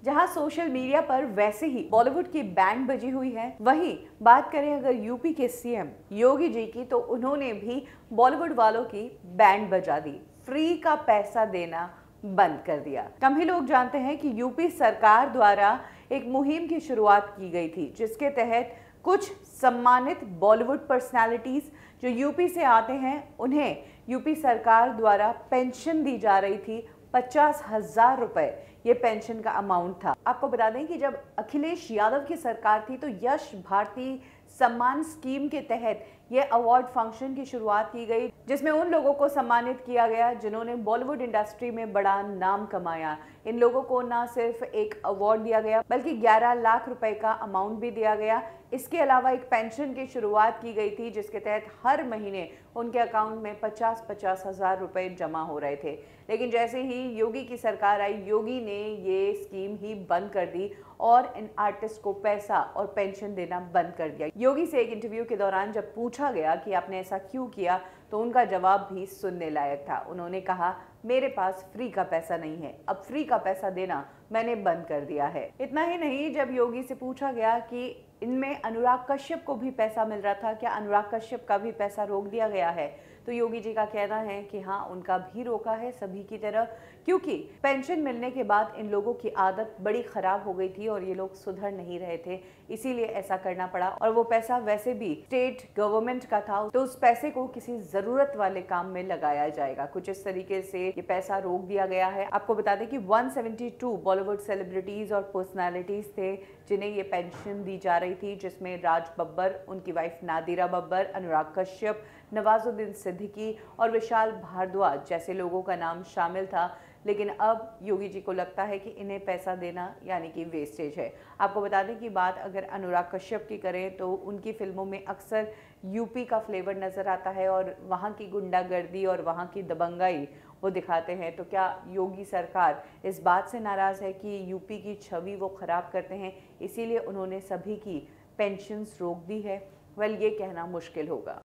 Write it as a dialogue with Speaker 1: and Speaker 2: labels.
Speaker 1: जहां social media पर वैसे ही बॉलीवुड की बैंड बजी हुई है, वहीं बात करें अगर यूपी के सीएम योगी जी की, तो उन्होंने भी बॉलीवुड वालों की बैंड बजा दी। फ्री का पैसा देना बंद कर दिया। कम ही लोग जानते हैं कि यूपी सरकार द्वारा एक मुहिम की शुरुआत की गई थी, जिसके तहत कुछ सम्मानित बॉलीवुड पर्सनालिटीज जो यूपी से आते हैं, उन्हें यूपी सरकार द्वारा पेंशन दी जा रही थी। 50,000 रुपए ये पेंशन का अमाउंट था। आपको बता दें कि जब अखिलेश यादव की सरकार थी, तो यश भारती सम्मान स्कीम के तहत ये अवार्ड फंक्शन की शुरुआत की गई, जिसमें उन लोगों को सम्मानित किया गया जिन्होंने बॉलीवुड इंडस्ट्री में बड़ा नाम कमाया। इन लोगों को न सिर्फ एक अवार्ड दिया गया, बल्कि 11 लाख रुपए का अमाउंट भी दिया गया। इसके अलावा एक पेंशन की शुरुआत की गई थी, जिसके तहत हर महीने उनके अकाउंट में 50-50 हजार रुपए जमा हो रहे थे। लेकिन जैसे ही योगी की सरकार आई, योगी ने ये स्कीम ही बंद कर दी और इन आर्टिस्ट को पैसा और पेंशन देना बंद कर दिया। योगी से एक इंटरव्यू के दौरान जब पूछा गया कि आपने ऐसा क्यों किया, तो उनका जवाब भी सुनने लायक था। उन्होंने कहा, मेरे पास फ्री का पैसा नहीं है, अब फ्री का पैसा देना मैंने बंद कर दिया है। इतना ही नहीं, जब योगी से पूछा गया कि इनमें अनुराग कश्यप को भी पैसा मिल रहा था, क्या अनुराग कश्यप का भी पैसा रोक दिया गया है, तो योगी जी का कहना है कि हाँ, उनका भी रोका है सभी की तरह, क्योंकि पेंशन मिलने के बाद इन लोगों की आदत बड़ी खराब हो गई थी और ये लोग सुधर नहीं रहे थे, इसीलिए ऐसा करना पड़ा। और वो पैसा वैसे भी स्टेट गवर्नमेंट का था, तो उस पैसे को किसी जरूरत वाले काम में लगाया जाएगा। कुछ इस तरीके से ये पैसा रोक दिया गया है। आपको बता दें कि 172 बॉलीवुड सेलिब्रिटीज और पर्सनैलिटीज थे जिन्हें ये पेंशन दी जा रही थी, जिसमें राज बब्बर, उनकी वाइफ नादिरा बब्बर, अनुराग कश्यप, नवाजुद्दीन सिद्दीकी और विशाल भारद्वाज जैसे लोगों का नाम शामिल था। लेकिन अब योगी जी को लगता है कि इन्हें पैसा देना यानी कि वेस्टेज है। आपको बता दें कि बात अगर अनुराग कश्यप की करें, तो उनकी फिल्मों में अक्सर यूपी का फ्लेवर नज़र आता है और वहाँ की गुंडागर्दी और वहाँ की दबंगाई वो दिखाते हैं। तो क्या योगी सरकार इस बात से नाराज़ है कि यूपी की छवि वो ख़राब करते हैं, इसीलिए उन्होंने सभी की पेंशन्स रोक दी है? वेल, ये कहना मुश्किल होगा।